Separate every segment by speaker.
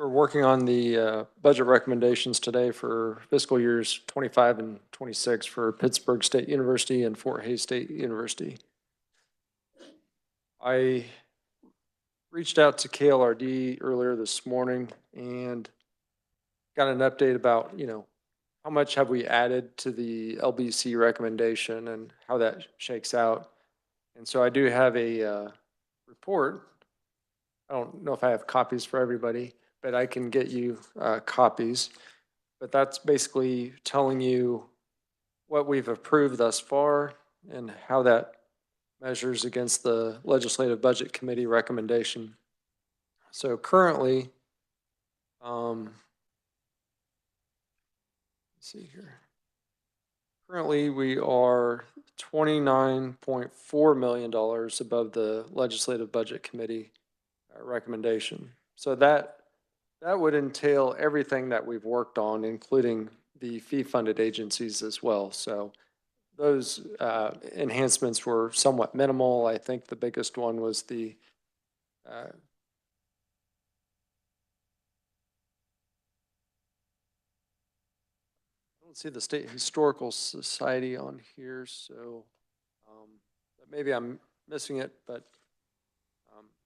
Speaker 1: We're working on the budget recommendations today for fiscal years 25 and 26 for Pittsburgh State University and Fort Hays State University. I reached out to KLRD earlier this morning and got an update about, how much have we added to the LBC recommendation and how that shakes out. And so I do have a report. I don't know if I have copies for everybody, but I can get you copies. But that's basically telling you what we've approved thus far and how that measures against the Legislative Budget Committee recommendation. So currently, let's see here. Currently, we are $29.4 million above the Legislative Budget Committee recommendation. So that would entail everything that we've worked on, including the fee-funded agencies as well. So those enhancements were somewhat minimal. I think the biggest one was the I don't see the State Historical Society on here, so maybe I'm missing it, but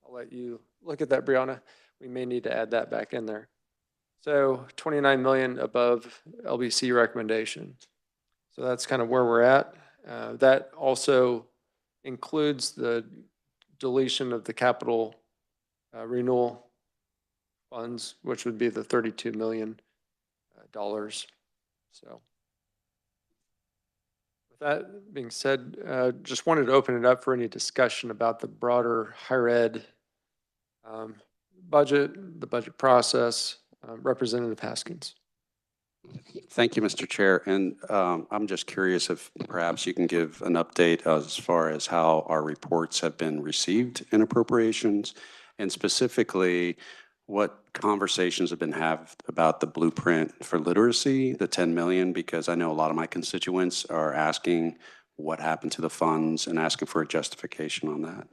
Speaker 1: I'll let you look at that, Brianna. We may need to add that back in there. So 29 million above LBC recommendation. So that's kind of where we're at. That also includes the deletion of the capital renewal funds, which would be the $32 million. So with that being said, just wanted to open it up for any discussion about the broader higher ed budget, the budget process. Representative Haskins.
Speaker 2: Thank you, Mr. Chair. And I'm just curious if perhaps you can give an update as far as how our reports have been received in appropriations, and specifically what conversations have been had about the blueprint for literacy, the 10 million, because I know a lot of my constituents are asking what happened to the funds and asking for a justification on that.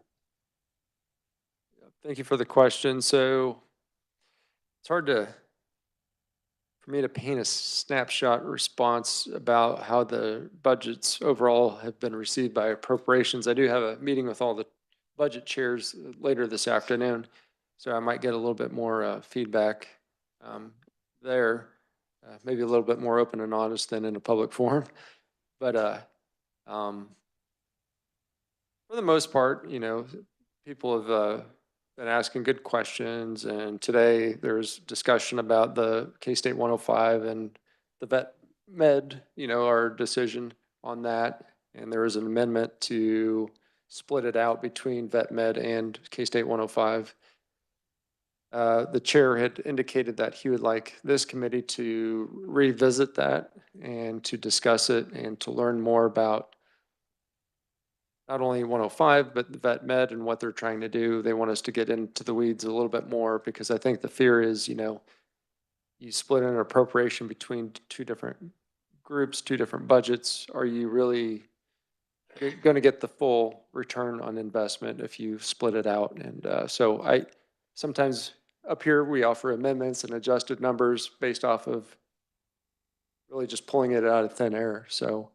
Speaker 1: Thank you for the question. So it's hard for me to paint a snapshot response about how the budgets overall have been received by appropriations. I do have a meeting with all the budget chairs later this afternoon, so I might get a little bit more feedback there, maybe a little bit more open and honest than in a public forum. But for the most part, people have been asking good questions, and today there's discussion about the K-State 105 and the vet med, our decision on that, and there is an amendment to split it out between vet med and K-State 105. The chair had indicated that he would like this committee to revisit that and to discuss it and to learn more about not only 105, but the vet med and what they're trying to do. They want us to get into the weeds a little bit more, because I think the fear is, you split an appropriation between two different groups, two different budgets. Are you really going to get the full return on investment if you split it out? And so I sometimes up here we offer amendments and adjusted numbers based off of really just pulling it out of thin air. So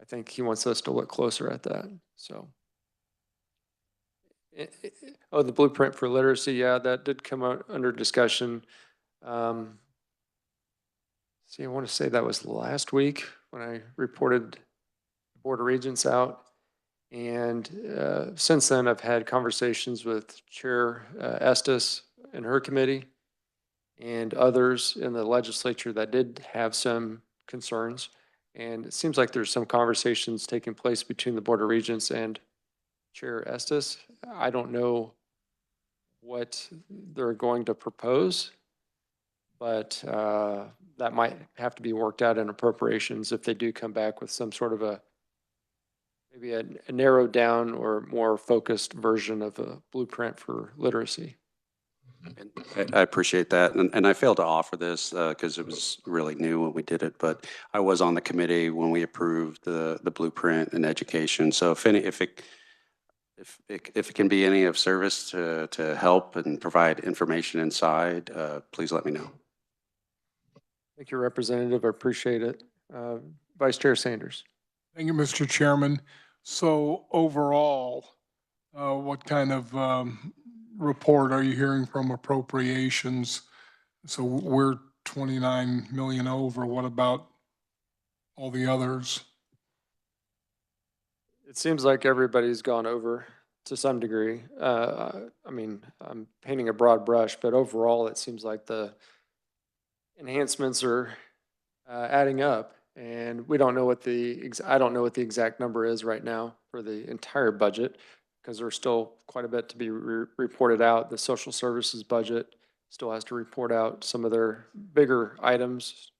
Speaker 1: I think he wants us to look closer at that. So, the blueprint for literacy, yeah, that did come out under discussion. I want to say that was last week when I reported the Board of Regents out. And since then, I've had conversations with Chair Estes and her committee and others in the legislature that did have some concerns. And it seems like there's some conversations taking place between the Board of Regents and Chair Estes. I don't know what they're going to propose, but that might have to be worked out in appropriations if they do come back with some sort of maybe a narrowed down or more focused version of a blueprint for literacy.
Speaker 2: I appreciate that, and I failed to offer this because it was really new when we did it, but I was on the committee when we approved the blueprint in education. So if If it can be any of service to help and provide information inside, please let me know.
Speaker 1: Thank you, Representative. I appreciate it. Vice Chair Sanders.
Speaker 3: Thank you, Mr. Chairman. So overall, what kind of report are you hearing from appropriations? So we're 29 million over. What about all the others?
Speaker 1: It seems like everybody's gone over to some degree. I mean, I'm painting a broad brush, but overall, it seems like the enhancements are adding up. And we don't know what I don't know what the exact number is right now for the entire budget, because there's still quite a bit to be reported out. The social services budget still has to report out some of their bigger items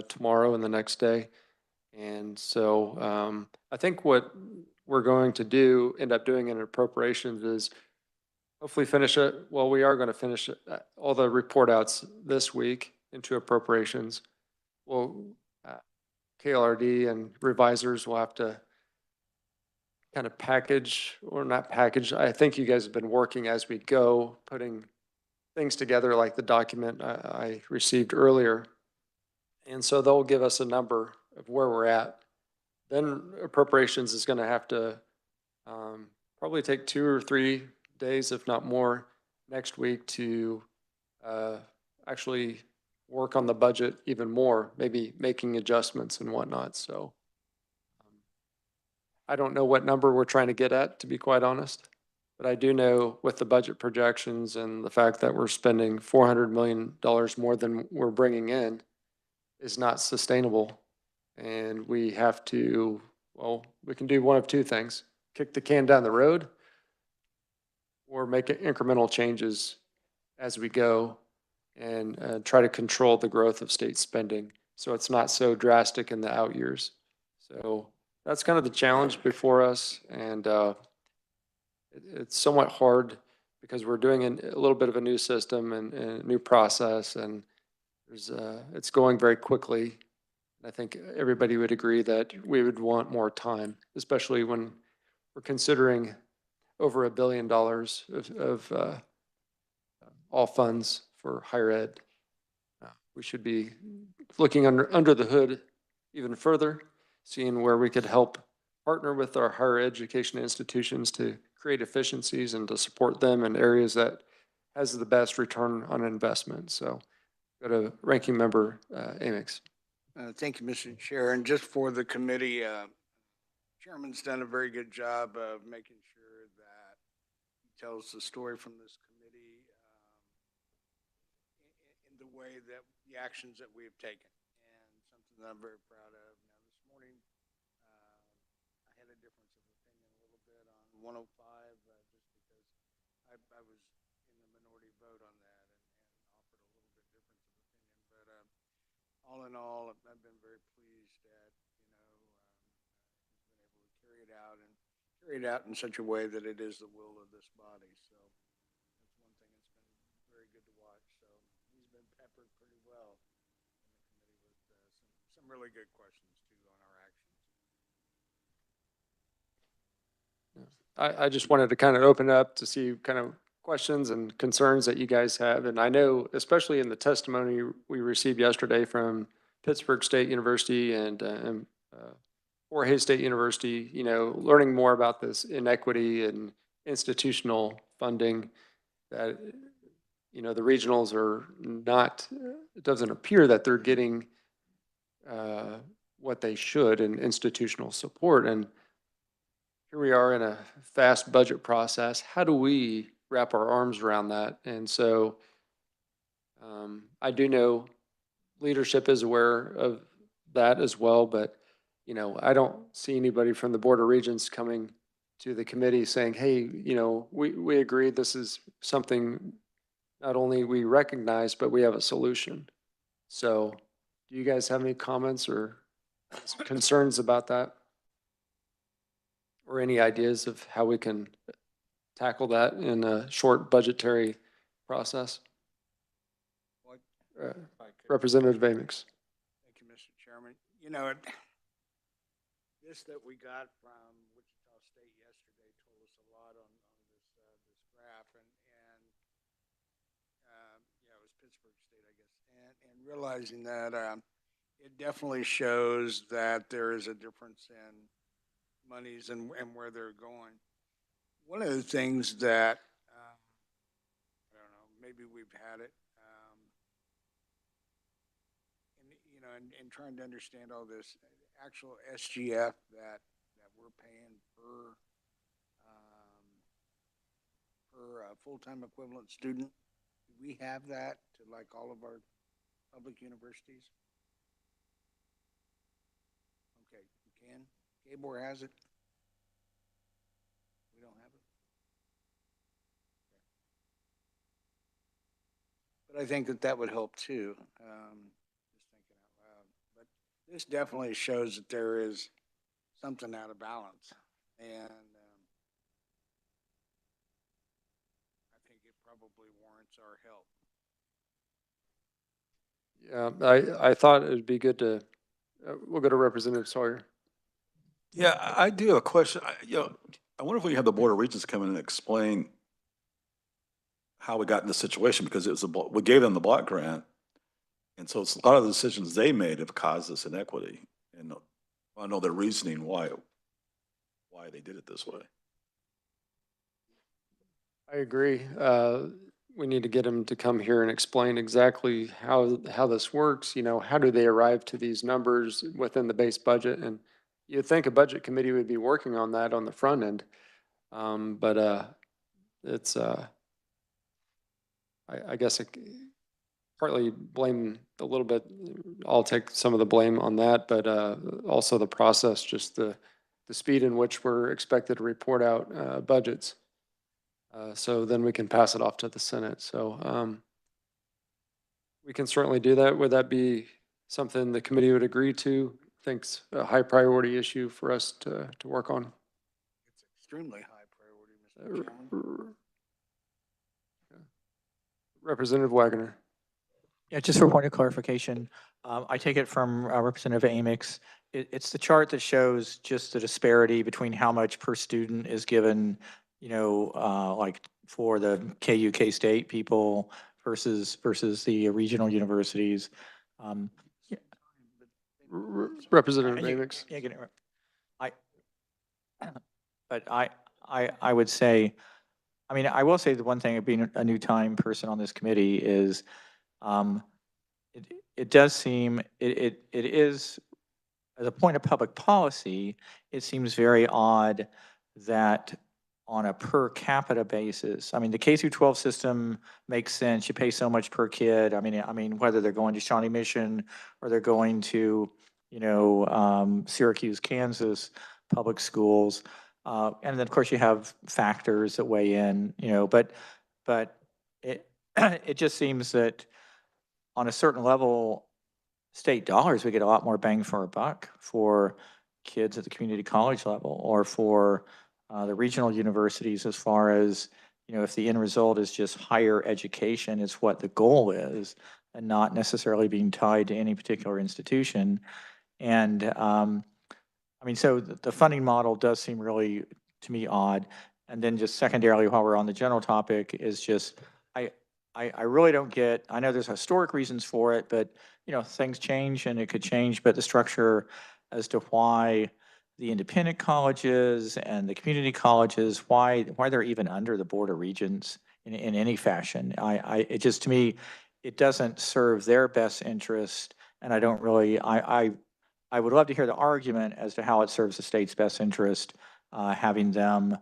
Speaker 1: tomorrow and the next day. And so I think what we're going to end up doing in appropriations is hopefully finish it. Well, we are going to finish all the report outs this week into appropriations. Well, KLRD and revisors will have to kind of package, or not package. I think you guys have been working as we go, putting things together like the document I received earlier. And so they'll give us a number of where we're at. Then appropriations is going to have to probably take 2 or 3 days, if not more, next week to actually work on the budget even more, maybe making adjustments and whatnot. So I don't know what number we're trying to get at, to be quite honest. But I do know with the budget projections and the fact that we're spending $400 million more than we're bringing in is not sustainable. And we have to, well, we can do one of two things: kick the can down the road or make incremental changes as we go and try to control the growth of state spending so it's not so drastic in the out years. So that's kind of the challenge before us. And it's somewhat hard because we're doing a little bit of a new system and a new process, and it's going very quickly. I think everybody would agree that we would want more time, especially when we're considering over $1 billion of all funds for higher ed. We should be looking under the hood even further, seeing where we could help partner with our higher education institutions to create efficiencies and to support them in areas that has the best return on investment. So go to Ranking Member Amix.
Speaker 4: Thank you, Mr. Chair. And just for the committee, Chairman's done a very good job of making sure that he tells the story from this committee in the way that the actions that we have taken, and something that I'm very proud of. Now, this morning, I had a difference of opinion a little bit on 105, just because I was in the minority vote on that and offered a little bit difference of opinion. But all in all, I've been very pleased that, he's been able to carry it out in such a way that it is the will of this body. So that's one thing that's been very good to watch. So he's been peppered pretty well in the committee with some really good questions too on our actions.
Speaker 1: I just wanted to kind of open up to see kind of questions and concerns that you guys have. And I know, especially in the testimony we received yesterday from Pittsburgh State University and Jorge State University, learning more about this inequity and institutional funding, that, the regionals are not, it doesn't appear that they're getting what they should in institutional support. And here we are in a fast budget process. How do we wrap our arms around that? And so I do know leadership is aware of that as well, but I don't see anybody from the Board of Regents coming to the committee saying, hey, we agree this is something not only we recognize, but we have a solution. So do you guys have any comments or concerns about that? Or any ideas of how we can tackle that in a short budgetary process? Representative Amix.
Speaker 4: Thank you, Mr. Chairman. This that we got from Wichita State yesterday told us a lot on and realizing that it definitely shows that there is a difference in monies and where they're going. One of the things that, I don't know, maybe we've had it, and trying to understand all this actual SGF that we're paying per full-time equivalent student. Do we have that to like all of our public universities? Okay, we can. Gabor has it. We don't have it. But I think that would help too. Just thinking out loud. But this definitely shows that there is something out of balance, and I think it probably warrants our help.
Speaker 1: Yeah, I thought it would be good to, we'll go to Representative Sawyer.
Speaker 5: Yeah, I do have a question. I wonder if we have the Board of Regents come in and explain how we got in this situation, because it was we gave them the block grant. And so it's a lot of the decisions they made have caused this inequity. And I know their reasoning why they did it this way.
Speaker 1: I agree. We need to get them to come here and explain exactly how this works. You know, how do they arrive to these numbers within the base budget? And you'd think a budget committee would be working on that on the front end. But it's, I guess it partly blame a little bit, I'll take some of the blame on that, but also the process, just the speed in which we're expected to report out budgets. So then we can pass it off to the Senate. So we can certainly do that. Would that be something the committee would agree to? Think's a high priority issue for us to work on.
Speaker 4: It's extremely high priority, Mr. Chairman.
Speaker 1: Representative Wagner.
Speaker 6: Yeah, just for point of clarification, I take it from Representative Amix. It's the chart that shows just the disparity between how much per student is given, like for the KU, K-State people versus the regional universities.
Speaker 1: Representative Amix.
Speaker 6: Yeah, get it. But I would say, I mean, I will say the one thing of being a new time person on this committee is, it does seem, it is, as a point of public policy, it seems very odd that on a per capita basis, I mean, the K-12 system makes sense. You pay so much per kid. I mean, whether they're going to Shawnee Mission or they're going to, Syracuse, Kansas public schools. And then of course you have factors that weigh in, but it, it just seems that on a certain level, state dollars, we get a lot more bang for our buck for kids at the community college level, or for the regional universities, as far as, if the end result is just higher education, is what the goal is, and not necessarily being tied to any particular institution. And I mean, so the funding model does seem really, to me, odd. And then just secondarily, while we're on the general topic, is just, I really don't get, I know there's historic reasons for it, but, things change and it could change, but the structure as to why the independent colleges and the community colleges, why they're even under the Board of Regents in any fashion. It just, to me, it doesn't serve their best interest. And I don't really, I would love to hear the argument as to how it serves the state's best interest, having them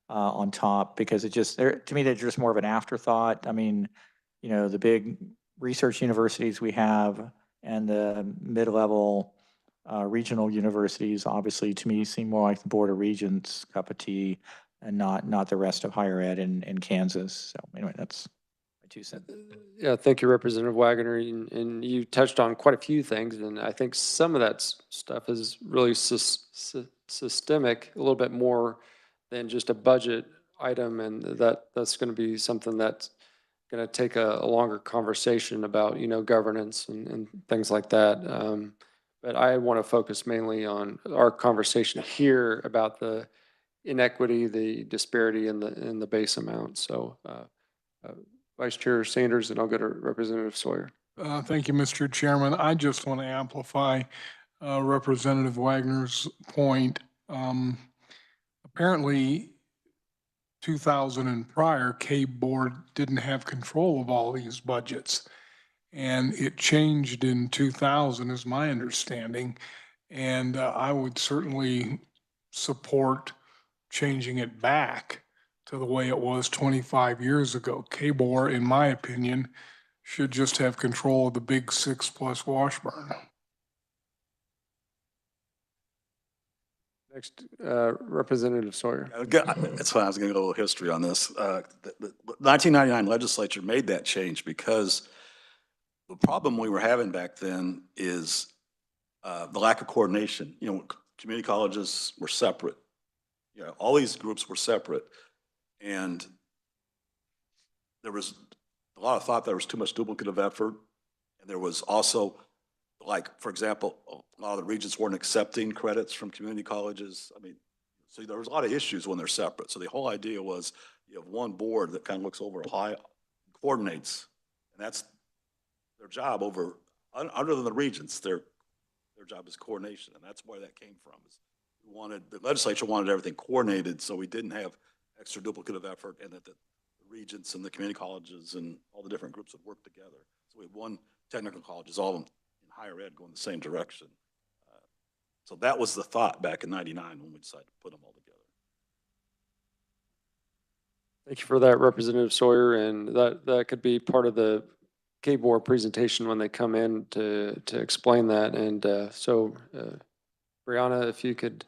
Speaker 6: on top, because it just, to me, they're just more of an afterthought. I mean, the big research universities we have and the mid-level regional universities, obviously, to me, seem more like the Board of Regents cup of tea, and not the rest of higher ed in Kansas. So anyway, that's my 2 cents.
Speaker 1: Yeah, thank you, Representative Wagner. And you touched on quite a few things, and I think some of that stuff is really systemic, a little bit more than just a budget item, and that's going to be something that's going to take a longer conversation about, governance and things like that. But I want to focus mainly on our conversation here about the inequity, the disparity in the base amount. So Vice Chair Sanders, and I'll go to Representative Sawyer.
Speaker 3: Thank you, Mr. Chairman. I just want to amplify Representative Wagner's point. Apparently, 2000 and prior, CABE Board didn't have control of all these budgets. And it changed in 2000, is my understanding. And I would certainly support changing it back to the way it was 25 years ago. KBOR, in my opinion, should just have control of the big 6+ Washburn.
Speaker 1: Next, Representative Sawyer.
Speaker 5: That's why I was going to go a little history on this. The 1999 legislature made that change because the problem we were having back then is the lack of coordination. You know, community colleges were separate. You know, all these groups were separate. And there was a lot of thought there was too much duplicative effort. And there was also, like, for example, a lot of the regents weren't accepting credits from community colleges. I mean, so there was a lot of issues when they're separate. So the whole idea was you have one board that kind of looks over coordinates, and that's their job other than the regents, their job is coordination, and that's where that came from. The legislature wanted everything coordinated so we didn't have extra duplicative effort, and that the regents and the community colleges and all the different groups would work together. So we have one technical colleges, all of them in higher ed, going the same direction. So that was the thought back in '99 when we decided to put them all together.
Speaker 1: Thank you for that, Representative Sawyer, and that could be part of the KBOR presentation when they come in to explain that. And Brianna, if you could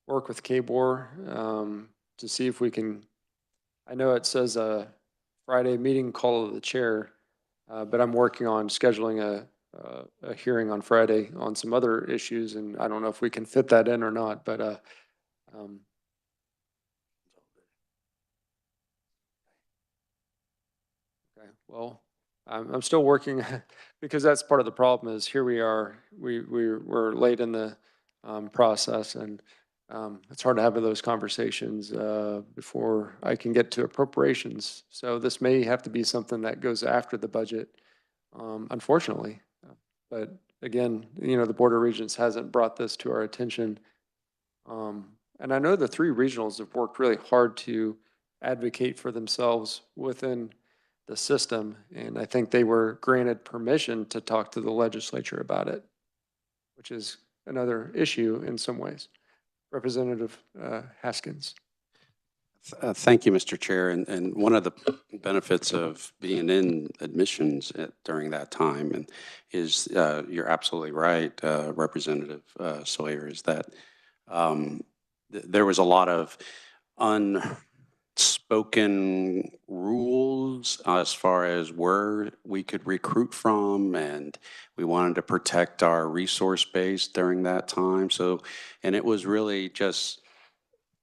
Speaker 1: work with KBOR to see if we can, I know it says a Friday meeting call of the chair, but I'm working on scheduling a hearing on Friday on some other issues, and I don't know if we can fit that in or not, but okay, well, I'm still working because that's part of the problem is here we are, we're late in the process, and it's hard to have those conversations before I can get to appropriations. So this may have to be something that goes after the budget, unfortunately. But again, you know, the Board of Regents hasn't brought this to our attention. And I know the three regionals have worked really hard to advocate for themselves within the system. And I think they were granted permission to talk to the legislature about it, which is another issue in some ways. Representative Haskins.
Speaker 2: Thank you, Mr. Chair. And one of the benefits of being in admissions during that time is you're absolutely right, Representative Sawyer, is that there was a lot of unspoken rules as far as where we could recruit from, and we wanted to protect our resource base during that time. So, and it was really just,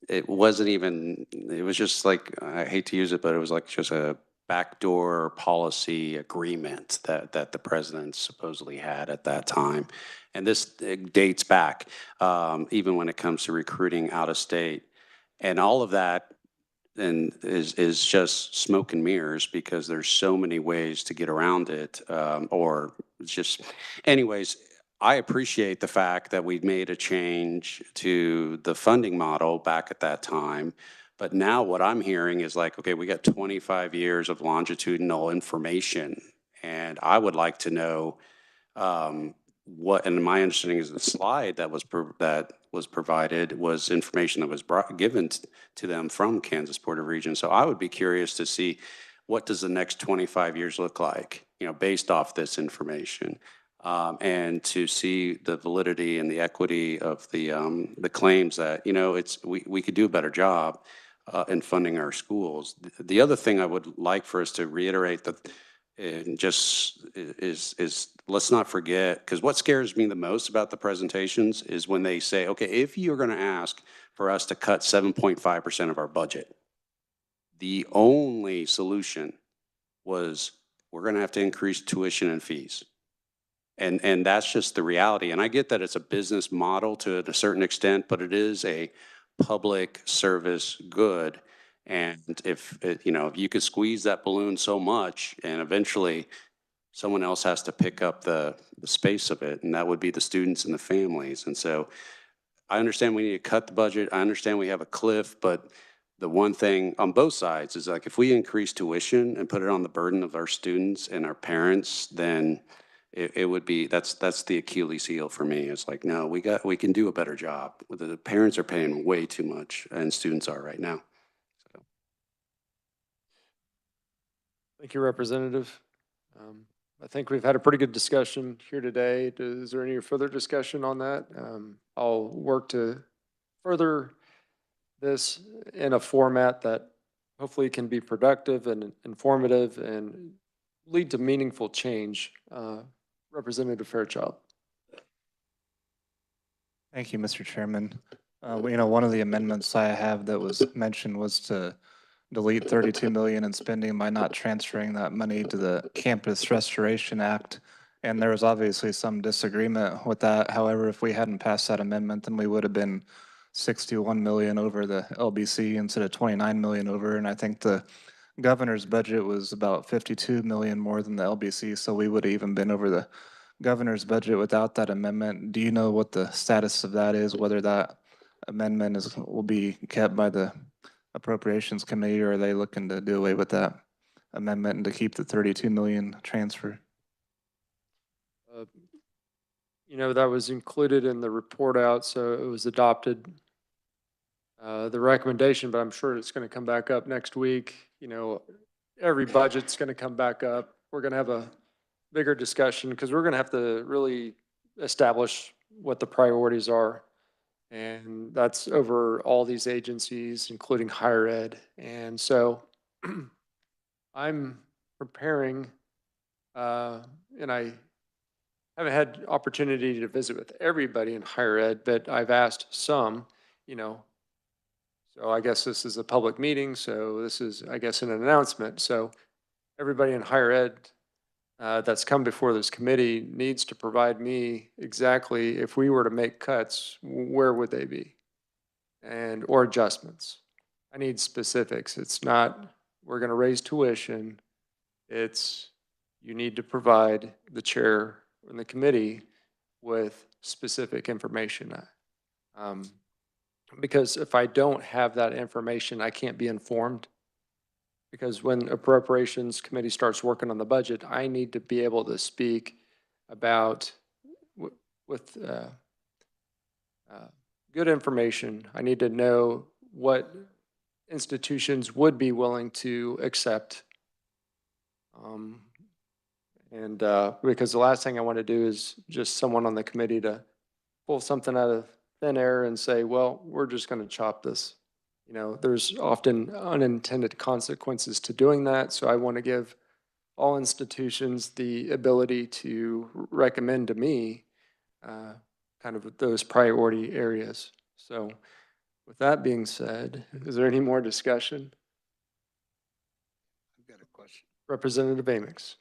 Speaker 2: it wasn't even, it was just like, I hate to use it, but it was like just a backdoor policy agreement that the president supposedly had at that time. And this dates back, even when it comes to recruiting out of state. And all of that is just smoke and mirrors because there's so many ways to get around it, or just, anyways, I appreciate the fact that we've made a change to the funding model back at that time. But now what I'm hearing is like, okay, we got 25 years of longitudinal information. And I would like to know what, and my understanding is the slide that was provided was information that was given to them from Kansas Board of Regents. So I would be curious to see what does the next 25 years look like, you know, based off this information. And to see the validity and the equity of the claims that, you know, we could do a better job in funding our schools. The other thing I would like for us to reiterate that just is let's not forget, because what scares me the most about the presentations is when they say, okay, if you're going to ask for us to cut 7.5% of our budget, the only solution was we're going to have to increase tuition and fees. And that's just the reality. And I get that it's a business model to a certain extent, but it is a public service good. And if, you know, if you could squeeze that balloon so much and eventually someone else has to pick up the space of it, and that would be the students and the families. And so I understand we need to cut the budget. I understand we have a cliff, but the one thing on both sides is like if we increase tuition and put it on the burden of our students and our parents, then it would be, that's the Achilles heel for me. It's like, no, we can do a better job. The parents are paying way too much and students are right now. So.
Speaker 1: Thank you, Representative. I think we've had a pretty good discussion here today. Is there any further discussion on that? I'll work to further this in a format that hopefully can be productive and informative and lead to meaningful change. Representative Fairchild.
Speaker 7: Thank you, Mr. Chairman. One of the amendments I have that was mentioned was to delete 32 million in spending by not transferring that money to the Campus Restoration Act. And there was obviously some disagreement with that. However, if we hadn't passed that amendment, then we would have been 61 million over the LBC instead of 29 million over. And I think the governor's budget was about 52 million more than the LBC, so we would have even been over the governor's budget without that amendment. Do you know what the status of that is, whether that amendment will be kept by the Appropriations Committee, or are they looking to do away with that amendment and to keep the 32 million transfer?
Speaker 1: That was included in the report out, so it was adopted. The recommendation, but I'm sure it's going to come back up next week. Every budget's going to come back up. We're going to have a bigger discussion because we're going to have to really establish what the priorities are. And that's over all these agencies, including higher ed. And so I'm preparing, and I haven't had opportunity to visit with everybody in higher ed, but I've asked some, so I guess this is a public meeting, so this is, I guess, an announcement. So everybody in higher ed that's come before this committee needs to provide me exactly, if we were to make cuts, where would they be? Or adjustments. I need specifics. It's not, we're going to raise tuition. It's, you need to provide the chair and the committee with specific information. Because if I don't have that information, I can't be informed. Because when Appropriations Committee starts working on the budget, I need to be able to speak about with good information. I need to know what institutions would be willing to accept. Because the last thing I want to do is just someone on the committee to pull something out of thin air and say, well, we're just going to chop this. There's often unintended consequences to doing that. So I want to give all institutions the ability to recommend to me kind of those priority areas. So with that being said, is there any more discussion?
Speaker 4: I've got a question.
Speaker 1: Representative Amix.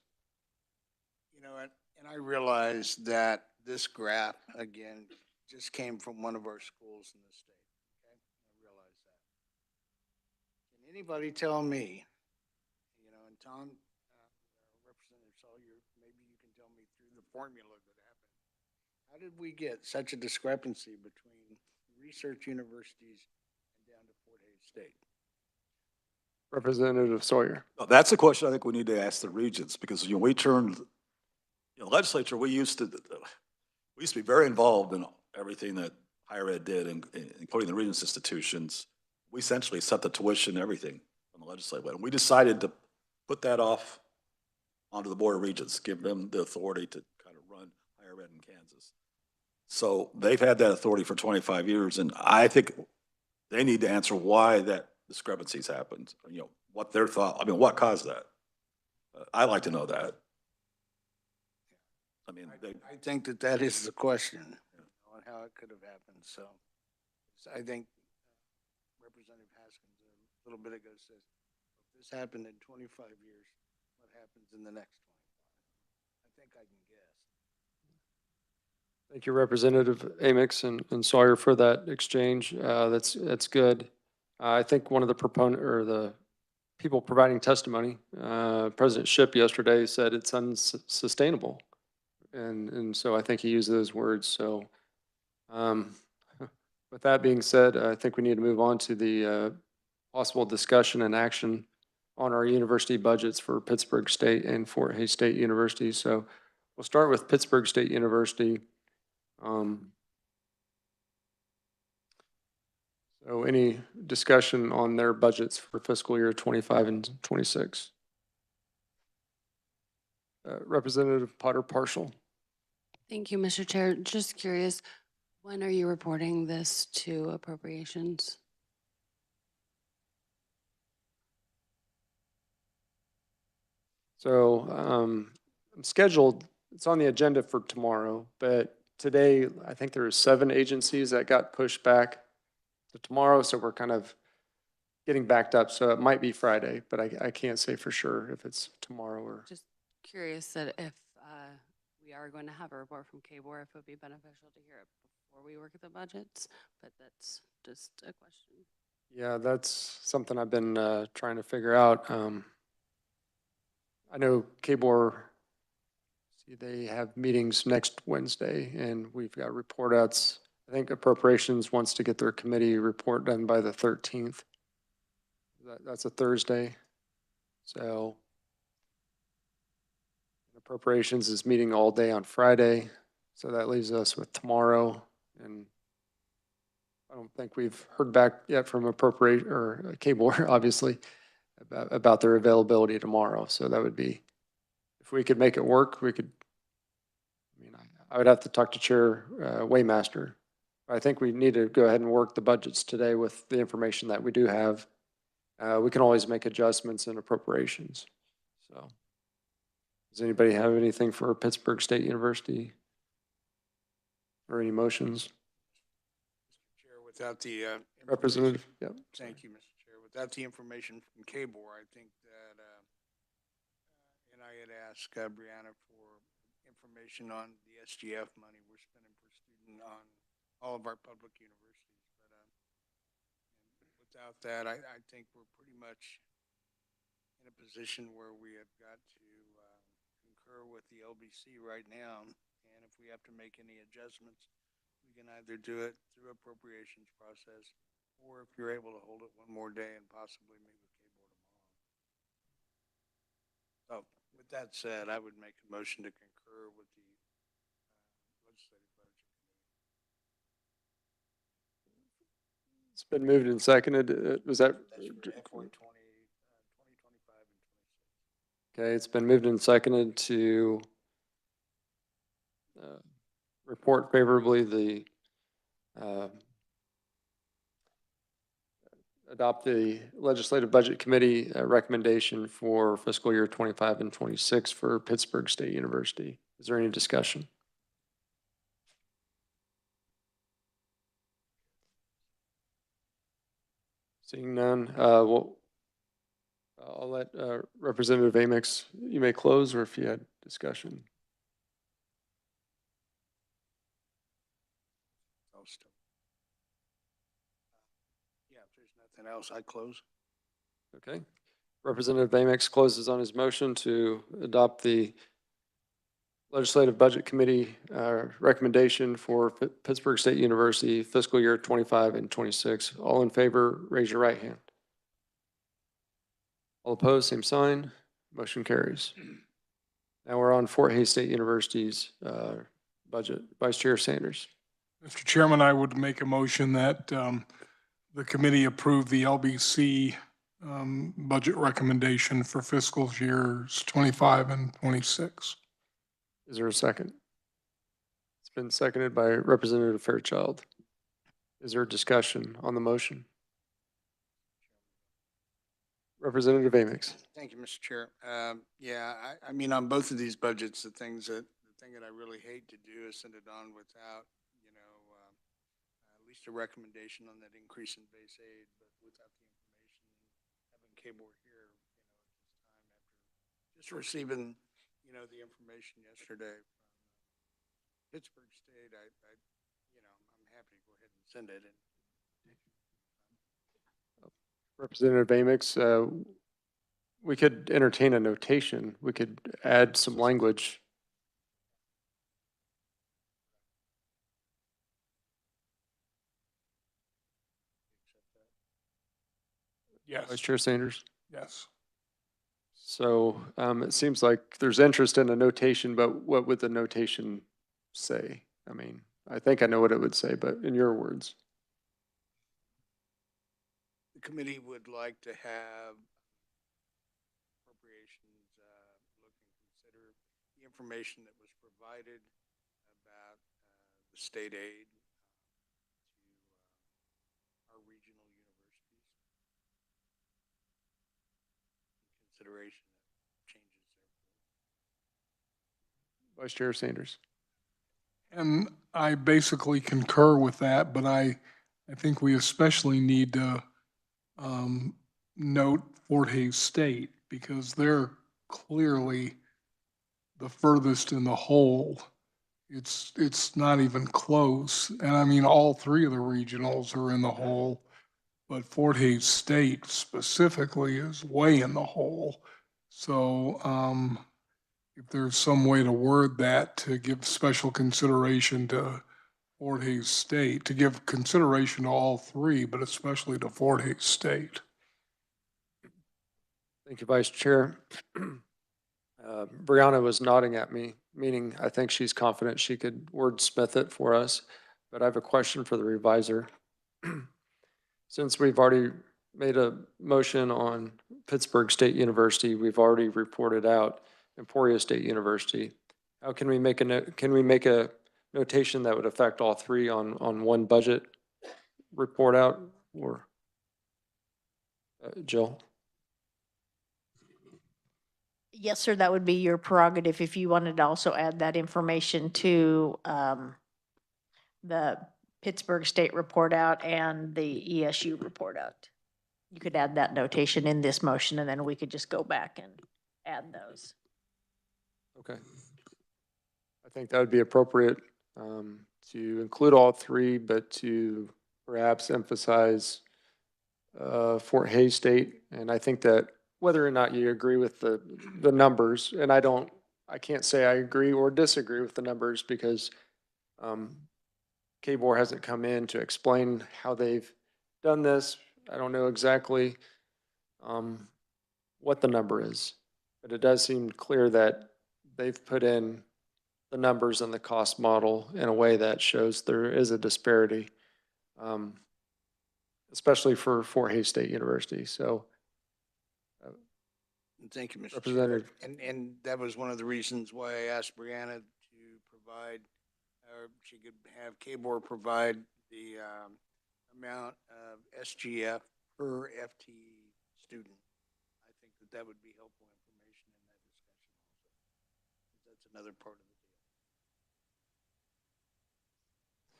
Speaker 4: And I realize that this graph, again, just came from one of our schools in the state. Okay, I realize that. Can anybody tell me, and Tom, Representative Sawyer, maybe you can tell me through the formula that happened. How did we get such a discrepancy between research universities and down to Fort Hays State?
Speaker 1: Representative Sawyer.
Speaker 5: Well, that's a question I think we need to ask the regents, because we turned, legislature, we used to be very involved in everything that higher ed did, including the regents institutions. We essentially set the tuition, everything on the legislature. And we decided to put that off onto the Board of Regents, give them the authority to kind of run higher ed in Kansas. So they've had that authority for 25 years, and I think they need to answer why that discrepancies happened. What their thought, what caused that? I'd like to know that.
Speaker 4: I think that is the question on how it could have happened. So I think Representative Haskins a little bit ago says, if this happened in 25 years, what happens in the next 25? I think I can guess.
Speaker 1: Thank you, Representative Amix and Sawyer, for that exchange. That's good. I think one of the people providing testimony. President Shipp yesterday said it's unsustainable. And so I think he used those words. So with that being said, I think we need to move on to the possible discussion and action on our university budgets for Pittsburgh State and Fort Hays State University. So we'll start with Pittsburgh State University. So any discussion on their budgets for fiscal year 25 and 26? Representative Potter Partial.
Speaker 8: Thank you, Mr. Chair. Just curious, when are you reporting this to appropriations?
Speaker 1: So I'm scheduled, it's on the agenda for tomorrow, but today I think there are 7 agencies that got pushed back to tomorrow, so we're kind of getting backed up. So it might be Friday, but I can't say for sure if it's tomorrow or.
Speaker 8: Just curious that if we are going to have a report from KBOR, if it would be beneficial to hear it before we work at the budgets, but that's just a question.
Speaker 1: Yeah, that's something I've been trying to figure out. I know KBOR, see, they have meetings next Wednesday, and we've got report outs. I think appropriations wants to get their committee report done by the 13th. That's a Thursday. So appropriations is meeting all day on Friday. So that leaves us with tomorrow. And I don't think we've heard back yet from appropriate or KBOR, obviously, about their availability tomorrow. So that would be, if we could make it work, we could, I mean, I would have to talk to Chair Waymaster. I think we need to go ahead and work the budgets today with the information that we do have. We can always make adjustments in appropriations. So does anybody have anything for Pittsburgh State University or any motions?
Speaker 4: Mr. Chair, without the
Speaker 1: Representative, yep.
Speaker 4: Thank you, Mr. Chair. Without the information from KBOR, I think that, and I had asked Brianna for information on the SGF money we're spending per student on all of our public universities. But without that, I think we're pretty much in a position where we have got to concur with the LBC right now. And if we have to make any adjustments, we can either do it through appropriations process, or if you're able to hold it one more day and possibly meet with KBOR tomorrow. So with that said, I would make a motion to concur with the legislative budget committee.
Speaker 1: It's been moved and seconded. Was that?
Speaker 4: That's for FY 2025 and 26.
Speaker 1: Okay, it's been moved and seconded to report favorably the adopt the legislative budget committee recommendation for fiscal year 25 and 26 for Pittsburgh State University. Is there any discussion? Seeing none, I'll let Representative Amix, you may close, or if you had discussion.
Speaker 4: Yeah, if there's nothing else, I close.
Speaker 1: Okay. Representative Amix closes on his motion to adopt the Legislative Budget Committee recommendation for Pittsburgh State University fiscal year 25 and 26. All in favor, raise your right hand. All opposed, same sign. Motion carries. Now we're on Fort Hays State University's budget. Vice Chair Sanders.
Speaker 3: Mr. Chairman, I would make a motion that the committee approve the LBC budget recommendation for fiscal years 25 and 26.
Speaker 1: Is there a second? It's been seconded by Representative Fairchild. Is there a discussion on the motion? Representative Amix.
Speaker 4: Thank you, Mr. Chair. Yeah, I mean, on both of these budgets, the thing that I really hate to do is send it on without, at least a recommendation on that increase in base aid, but without the information, having KBOR here, at this time after just receiving, the information yesterday from Pittsburgh State, I'm happy to go ahead and send it.
Speaker 1: Representative Amix, we could entertain a notation. We could add some language.
Speaker 3: Yes,
Speaker 1: Vice Chair Sanders?
Speaker 3: yes.
Speaker 1: So it seems like there's interest in a notation, but what would the notation say? I mean, I think I know what it would say, but in your words.
Speaker 4: The committee would like to have appropriations look and consider the information that was provided about the state aid to our regional universities. Consideration of changes there.
Speaker 1: Vice Chair Sanders.
Speaker 3: And I basically concur with that, but I think we especially need to note Fort Hays State because they're clearly the furthest in the hole. It's not even close. And I mean, all three of the regionals are in the hole, but Fort Hays State specifically is way in the hole. So if there's some way to word that to give special consideration to Fort Hays State, to give consideration to all three, but especially to Fort Hays State.
Speaker 1: Thank you, Vice Chair. Brianna was nodding at me, meaning I think she's confident she could wordsmith it for us. But I have a question for the reviser. Since we've already made a motion on Pittsburgh State University, we've already reported out Emporia State University. How can we make a notation that would affect all three on one budget report out, or Jill?
Speaker 9: Yes, sir, that would be your prerogative if you wanted to also add that information to the Pittsburgh State report out and the ESU report out. You could add that notation in this motion and then we could just go back and add those.
Speaker 1: Okay. I think that would be appropriate to include all three, but to perhaps emphasize Fort Hays State. And I think that whether or not you agree with the numbers, and I can't say I agree or disagree with the numbers because KBOR hasn't come in to explain how they've done this. I don't know exactly what the number is, but it does seem clear that they've put in the numbers and the cost model in a way that shows there is a disparity, especially for Fort Hays State University. So,
Speaker 4: thank you, Mr. Chair.
Speaker 1: Representative.
Speaker 4: And that was one of the reasons why I asked Brianna to provide, or she could have KBOR provide the amount of SGF per FTE student. I think that would be helpful information in that discussion also. That's another part of the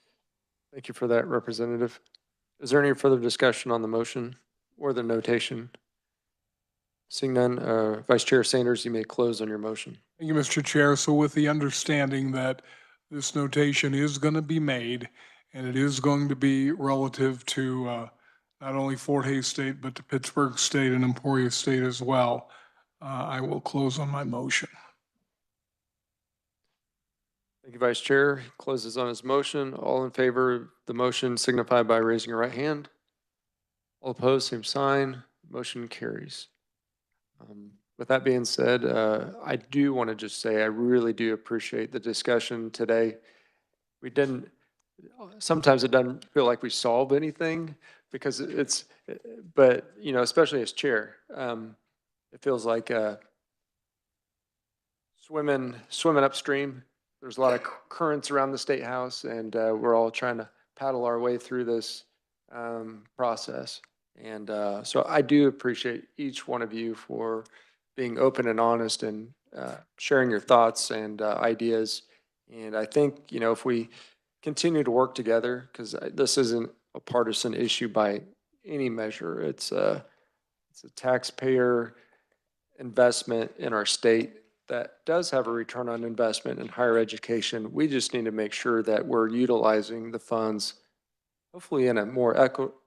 Speaker 4: deal.
Speaker 1: Thank you for that, Representative. Is there any further discussion on the motion or the notation? Seeing none, Vice Chair Sanders, you may close on your motion.
Speaker 3: Thank you, Mr. Chair. So with the understanding that this notation is going to be made and it is going to be relative to not only Fort Hays State, but to Pittsburgh State and Emporia State as well, I will close on my motion.
Speaker 1: Thank you, Vice Chair. He closes on his motion. All in favor of the motion signify by raising your right hand. All opposed, same sign. Motion carries. With that being said, I do want to just say I really do appreciate the discussion today. Sometimes it doesn't feel like we solve anything because but you know, especially as chair, it feels like swimming upstream. There's a lot of currents around the State House, and we're all trying to paddle our way through this process. And so I do appreciate each one of you for being open and honest and sharing your thoughts and ideas. And I think, you know, if we continue to work together, because this isn't a partisan issue by any measure, it's a taxpayer investment in our state that does have a return on investment in higher education. We just need to make sure that we're utilizing the funds hopefully in a more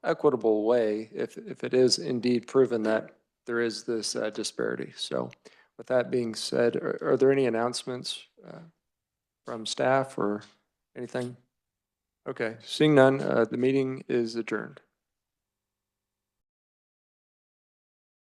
Speaker 1: equitable way if it is indeed proven that there is this disparity. So with that being said, are there any announcements from staff or anything? Okay, seeing none, the meeting is adjourned.